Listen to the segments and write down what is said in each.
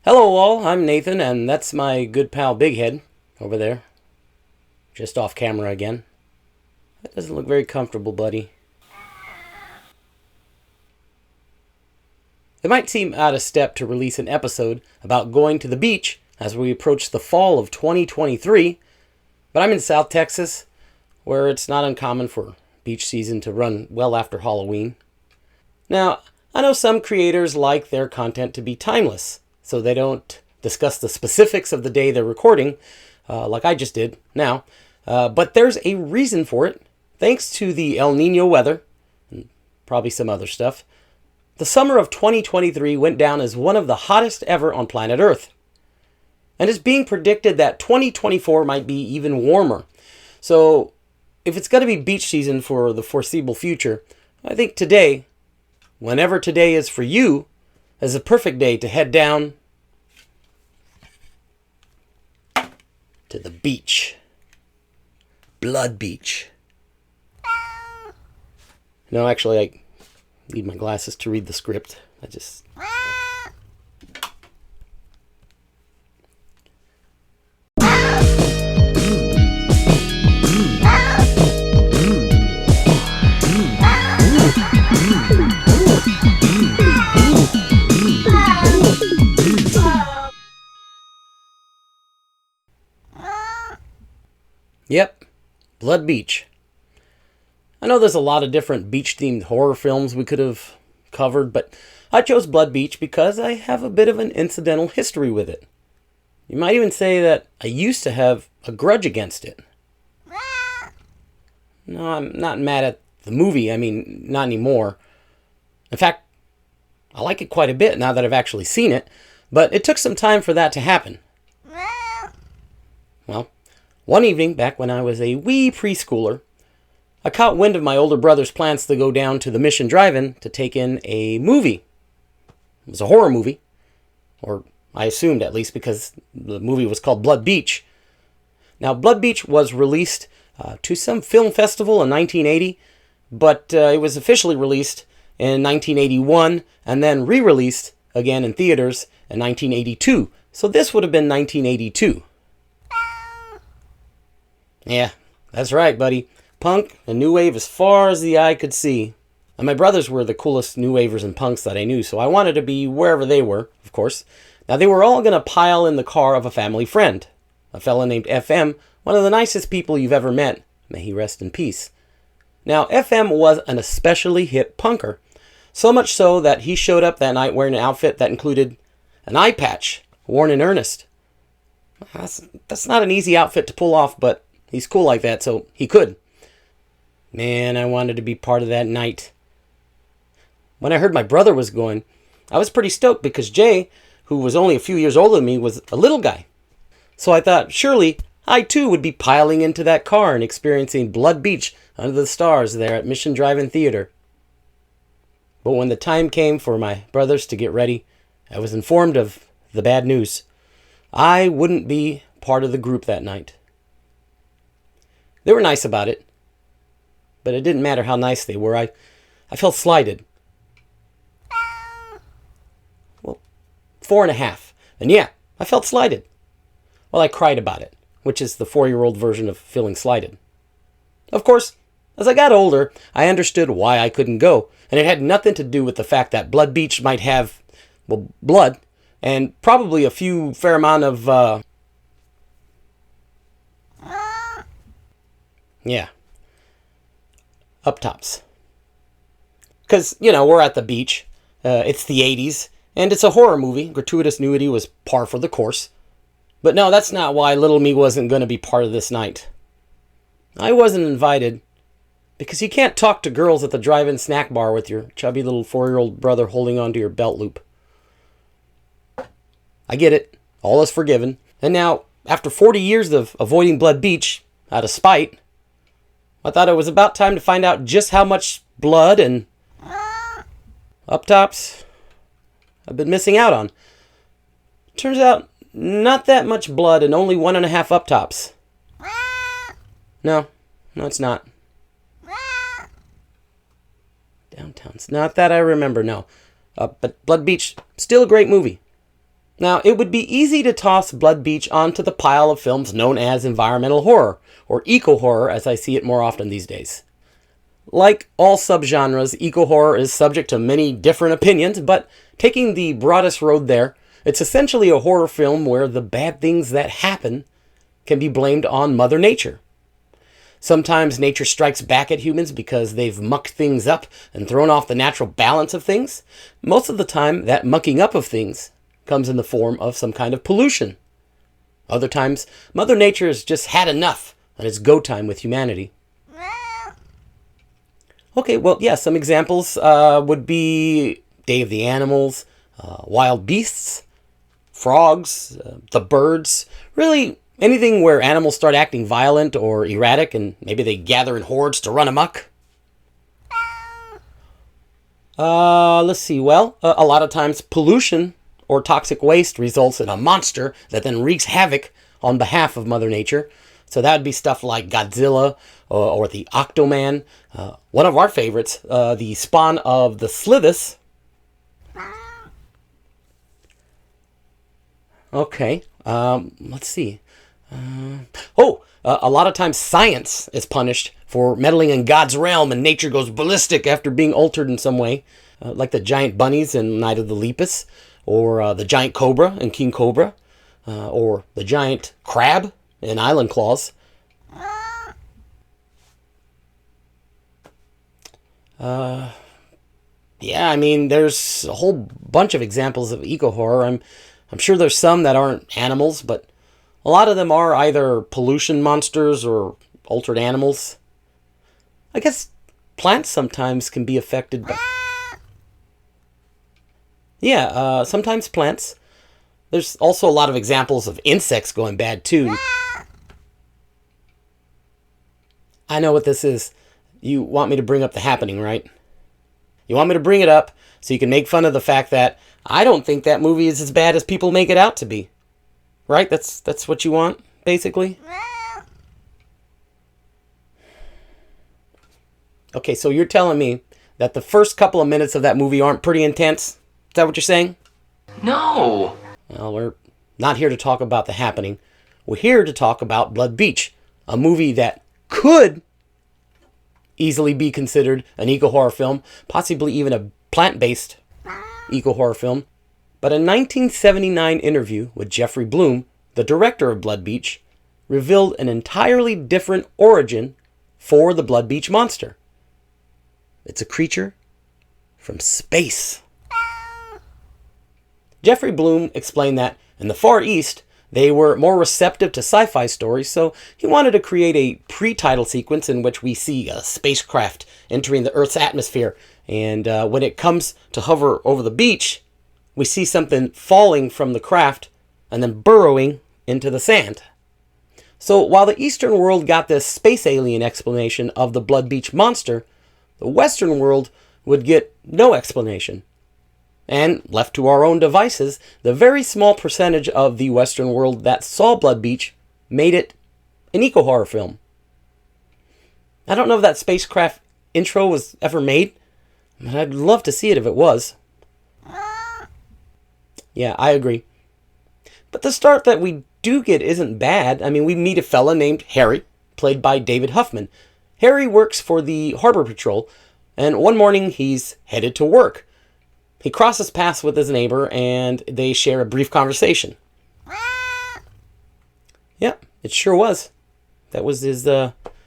Hello all, I'm Nathan, and that's my good pal Big Head over there. Just off camera again. That doesn't look very comfortable, buddy. It might seem out of step to release an episode about going to the beach as we approach the fall of 2023, but I'm in South Texas, where it's not uncommon for beach season to run well after Halloween. Now, I know some creators like their content to be timeless, so they don't discuss the specifics of the day they're recording, like I just did now. But there's a reason for it. Thanks to the El Nino weather, and probably some other stuff, the summer of 2023 went down as one of the hottest ever on planet Earth. And it's being predicted that 2024 might be even warmer. So if it's going to be beach season for the foreseeable future, I think today, whenever today is for you, is a perfect day to head down to the beach. Blood Beach. No, actually, I need my glasses to read the script. Yep, Blood Beach. I know there's a lot of different beach-themed horror films we could have covered, but I chose Blood Beach because I have a bit of an incidental history with it. You might even say that I used to have a grudge against it. No, I'm not mad at the movie. I mean, not anymore. In fact, I like it quite a bit now that I've actually seen it, but it took some time for that to happen. Well, one evening, back when I was a wee preschooler, I caught wind of my older brother's plans to go down to the Mission Drive-In to take in a movie. It was a horror movie, or I assumed at least, because the movie was called Blood Beach. Now, Blood Beach was released to some film festival in 1980, but it was officially released in 1981 and then re-released again in theaters in 1982. So this would have been 1982. Yeah, that's right, buddy. Punk and new wave as far as the eye could see. And my brothers were the coolest new wavers and punks that I knew, so I wanted to be wherever they were, of course. Now, they were all going to pile in the car of a family friend, a fella named FM, one of the nicest people you've ever met. May he rest in peace. Now, FM was an especially hip punker, so much so that he showed up that night wearing an outfit that included an eye patch, worn in earnest. That's not an easy outfit to pull off, but he's cool like that, so he could. Man, I wanted to be part of that night. When I heard my brother was going, I was pretty stoked because Jay, who was only a few years older than me, was a little guy. So I thought, surely I too would be piling into that car and experiencing Blood Beach under the stars there at Mission Drive-In Theater. But when the time came for my brothers to get ready, I was informed of the bad news. I wouldn't be part of the group that night. They were nice about it, but it didn't matter how nice they were. I felt slighted. Well, 4.5. And yeah, I felt slighted. Well, I cried about it, which is the 4-year-old version of feeling slighted. Of course, as I got older, I understood why I couldn't go, and it had nothing to do with the fact that Blood Beach might have, well, blood, and probably a fair amount of, yeah, up tops. Because, we're at the beach. It's the 80s, and it's a horror movie. Gratuitous nudity was par for the course. But no, that's not why little me wasn't going to be part of this night. I wasn't invited because you can't talk to girls at the drive-in snack bar with your chubby little 4-year-old brother holding onto your belt loop. I get it. All is forgiven. And now, after 40 years of avoiding Blood Beach, out of spite, I thought it was about time to find out just how much blood and up tops I've been missing out on. Turns out, not that much blood and only 1.5 up tops. No, it's not. Downtown's not that I remember, no. But Blood Beach, still a great movie. Now, it would be easy to toss Blood Beach onto the pile of films known as environmental horror, or eco-horror as I see it more often these days. Like all subgenres, eco-horror is subject to many different opinions, but taking the broadest road there, it's essentially a horror film where the bad things that happen can be blamed on Mother Nature. Sometimes nature strikes back at humans because they've mucked things up and thrown off the natural balance of things. Most of the time, that mucking up of things comes in the form of some kind of pollution. Other times, Mother Nature has just had enough and it's go time with humanity. Okay, well, yeah, some examples would be Day of the Animals, wild beasts, frogs, the birds, really anything where animals start acting violent or erratic and maybe they gather in hordes to run amok. Let's see, well, a lot of times pollution or toxic waste results in a monster that then wreaks havoc on behalf of Mother Nature. So that would be stuff like Godzilla or the Octoman. One of our favorites, the spawn of the Slithis. Okay, let's see. A lot of times science is punished for meddling in God's realm and nature goes ballistic after being altered in some way. Like the giant bunnies in Night of the Lepus, or the giant cobra in King Cobra, or the giant crab in Island Claws. Yeah, I mean, there's a whole bunch of examples of eco-horror. I'm sure there's some that aren't animals, but a lot of them are either pollution monsters or altered animals. I guess plants sometimes can be affected by... Yeah, sometimes plants. There's also a lot of examples of insects going bad, too. I know what this is. You want me to bring up The Happening, right? You want me to bring it up so you can make fun of the fact that I don't think that movie is as bad as people make it out to be. Right? That's what you want, basically? Okay, so you're telling me that the first couple of minutes of that movie aren't pretty intense? Is that what you're saying? No! Well, we're not here to talk about The Happening. We're here to talk about Blood Beach, a movie that could easily be considered an eco-horror film, possibly even a plant-based eco-horror film. But a 1979 interview with Jeffrey Bloom, the director of Blood Beach, revealed an entirely different origin for the Blood Beach monster. It's a creature from space. Jeffrey Bloom explained that in the Far East, they were more receptive to sci-fi stories, so he wanted to create a pre-title sequence in which we see a spacecraft entering the Earth's atmosphere, and when it comes to hover over the beach, we see something falling from the craft and then burrowing into the sand. So while the Eastern world got this space alien explanation of the Blood Beach monster, the Western world would get no explanation. And left to our own devices, the very small percentage of the Western world that saw Blood Beach made it an eco-horror film. I don't know if that spacecraft intro was ever made, but I'd love to see it if it was. Yeah, I agree. But the start that we do get isn't bad. I mean, we meet a fella named Harry, played by David Huffman. Harry works for the Harbor Patrol, and one morning he's headed to work. He crosses paths with his neighbor, and they share a brief conversation. Yeah, it sure was. That was his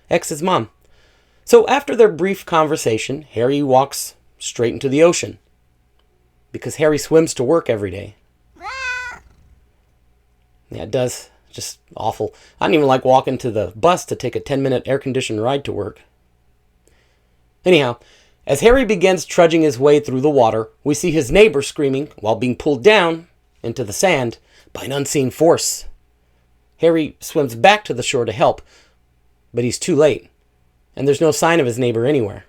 ex's mom. So after their brief conversation, Harry walks straight into the ocean. Because Harry swims to work every day. Yeah, it does. Just awful. I don't even like walking to the bus to take a 10-minute air-conditioned ride to work. Anyhow, as Harry begins trudging his way through the water, we see his neighbor screaming while being pulled down into the sand by an unseen force. Harry swims back to the shore to help, but he's too late, and there's no sign of his neighbor anywhere.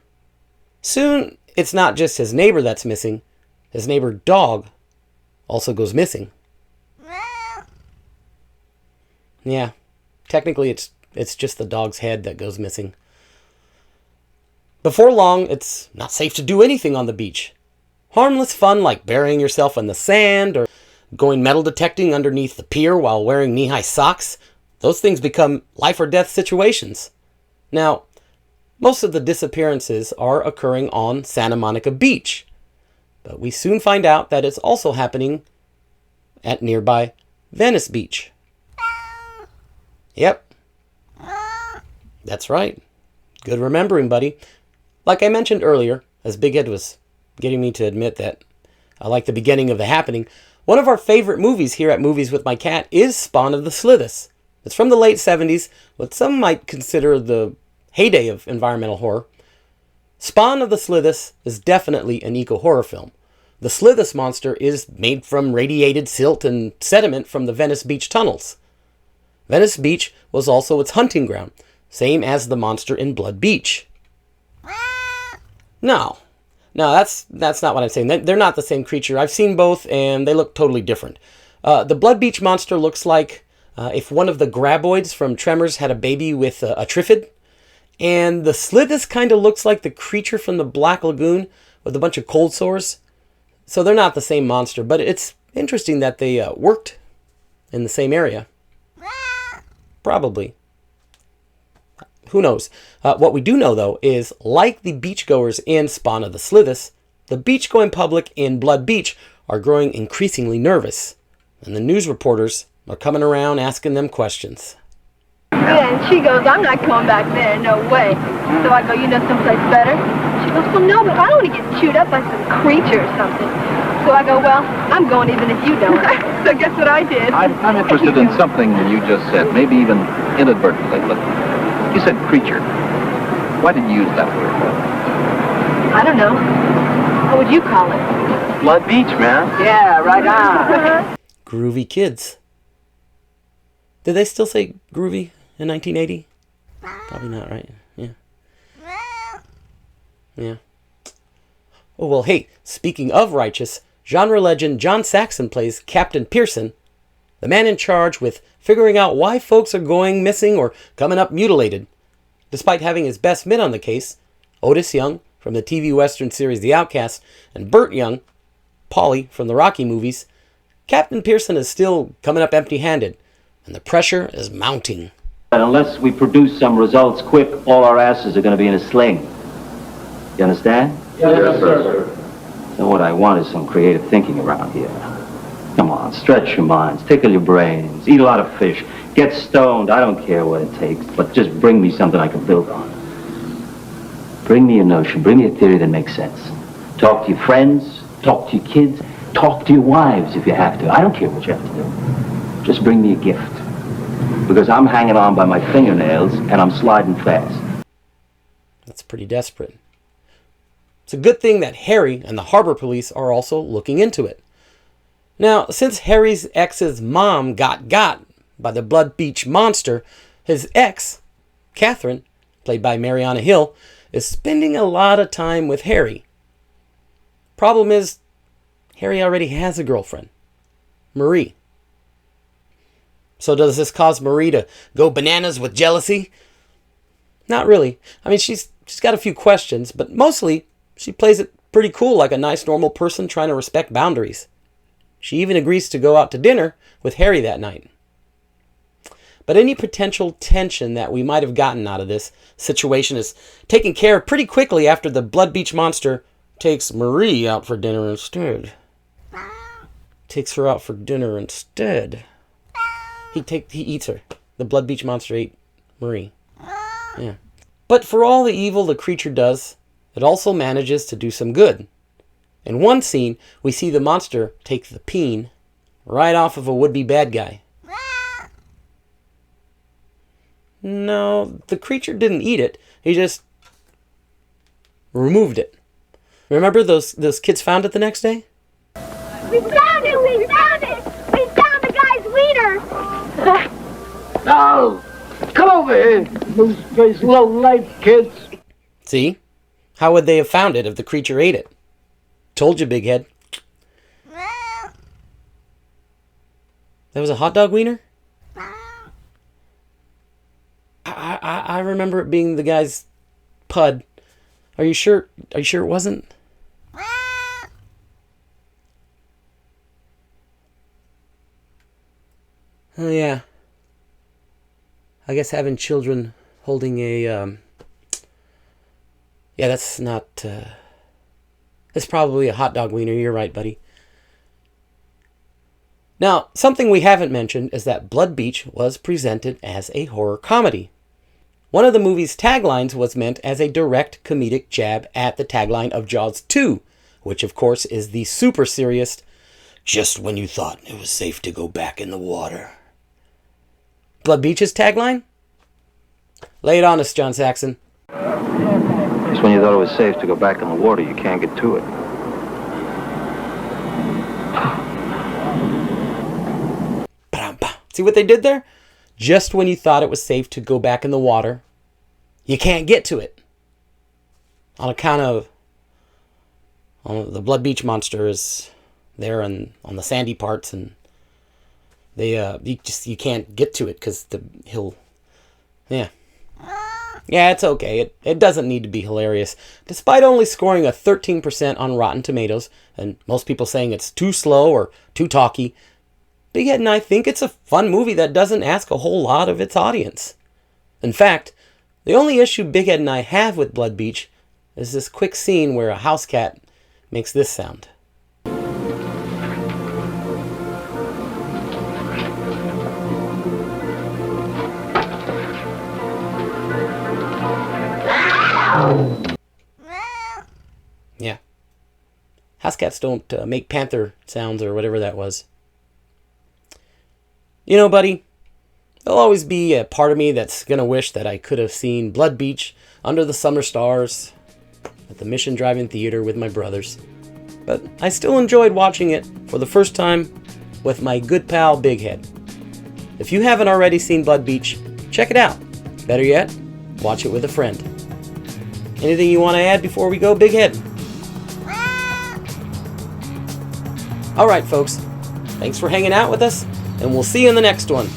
Soon, it's not just his neighbor that's missing. His neighbor dog also goes missing. Yeah, technically it's just the dog's head that goes missing. Before long, it's not safe to do anything on the beach. Harmless fun like burying yourself in the sand or going metal detecting underneath the pier while wearing knee-high socks. Those things become life or death situations. Now, most of the disappearances are occurring on Santa Monica Beach, but we soon find out that it's also happening at nearby Venice Beach. Yep. That's right. Good remembering, buddy. Like I mentioned earlier, as Big Ed was getting me to admit that I like the beginning of The Happening, one of our favorite movies here at Movies with My Cat is Spawn of the Slithis. It's from the late 70s, what some might consider the heyday of environmental horror. Spawn of the Slithis is definitely an eco-horror film. The Slithis monster is made from radiated silt and sediment from the Venice Beach tunnels. Venice Beach was also its hunting ground, same as the monster in Blood Beach. No, that's not what I'm saying. They're not the same creature. I've seen both, and they look totally different. The Blood Beach monster looks like if one of the graboids from Tremors had a baby with a Triffid. And the Slithis kind of looks like the creature from the Black Lagoon with a bunch of cold sores. So they're not the same monster, but it's interesting that they worked in the same area. Probably. Who knows? What we do know, though, is like the beachgoers in Spawn of the Slithis, the beachgoing public in Blood Beach are growing increasingly nervous. And the news reporters are coming around asking them questions. Yeah, and she goes, I'm not going back there, no way. So I go, you know someplace better? She goes, well, no, but I don't want to get chewed up by some creature or something. So I go, well, I'm going even if you don't. So guess what I did? I'm interested in something you just said, maybe even inadvertently, but you said creature. Why did you use that word? I don't know. What would you call it? Blood Beach, man. Yeah, right on. Groovy kids. Did they still say groovy in 1980? Probably not, right? Yeah. Yeah. Oh, well, hey, speaking of righteous, genre legend John Saxon plays Captain Pearson, the man in charge with figuring out why folks are going missing or coming up mutilated. Despite having his best men on the case, Otis Young from the TV Western series The Outcast, and Burt Young, Paulie from the Rocky movies, Captain Pearson is still coming up empty-handed, and the pressure is mounting. And unless we produce some results quick, all our asses are going to be in a sling. You understand? Yes, sir. So what I want is some creative thinking around here. Come on, stretch your minds, tickle your brains, eat a lot of fish, get stoned, I don't care what it takes, but just bring me something I can build on. Bring me a notion, bring me a theory that makes sense. Talk to your friends, talk to your kids, talk to your wives if you have to. I don't care what you have to do. Just bring me a gift. Because I'm hanging on by my fingernails and I'm sliding fast. That's pretty desperate. It's a good thing that Harry and the harbor police are also looking into it. Now, since Harry's ex's mom got by the Blood Beach monster, his ex, Catherine, played by Mariana Hill, is spending a lot of time with Harry. Problem is, Harry already has a girlfriend, Marie. So does this cause Marie to go bananas with jealousy? Not really. I mean, she's got a few questions, but mostly she plays it pretty cool like a nice normal person trying to respect boundaries. She even agrees to go out to dinner with Harry that night. But any potential tension that we might have gotten out of this situation is taken care of pretty quickly after the Blood Beach monster takes Marie out for dinner instead. Takes her out for dinner instead. He eats her. The Blood Beach monster ate Marie. Yeah. But for all the evil the creature does, it also manages to do some good. In one scene, we see the monster take the peen right off of a would-be bad guy. No, the creature didn't eat it. He just removed it. Remember those kids found it the next day? We found it! We found it! We found the guy's wiener! No! Come over here, those low-life kids. See? How would they have found it if the creature ate it? Told you, big head. That was a hot dog wiener? I remember it being the guy's pud. Are you sure? Are you sure it wasn't? Oh, yeah. I guess having children holding a, yeah, that's not, that's probably a hot dog wiener. You're right, buddy. Now, something we haven't mentioned is that Blood Beach was presented as a horror comedy. One of the movie's taglines was meant as a direct comedic jab at the tagline of Jaws 2, which of course is the super serious, just when you thought it was safe to go back in the water. Blood Beach's tagline? Lay it on us, John Saxon. Just when you thought it was safe to go back in the water, you can't get to it. See what they did there? Just when you thought it was safe to go back in the water, you can't get to it. On account of the Blood Beach monster is there and on the sandy parts, and they you can't get to it because he'll it's okay. It doesn't need to be hilarious. Despite only scoring a 13% on Rotten Tomatoes, and most people saying it's too slow or too talky, Big Ed and I think it's a fun movie that doesn't ask a whole lot of its audience. In fact, the only issue Big Ed and I have with Blood Beach is this quick scene where a house cat makes this sound. Yeah. House cats don't make panther sounds or whatever that was. You know, buddy, there'll always be a part of me that's going to wish that I could have seen Blood Beach under the summer stars at the Mission Drive-In Theater with my brothers. But I still enjoyed watching it for the first time with my good pal Big Head. If you haven't already seen Blood Beach, check it out. Better yet, watch it with a friend. Anything you want to add before we go, Big Head? Alright, folks. Thanks for hanging out with us, and we'll see you in the next one.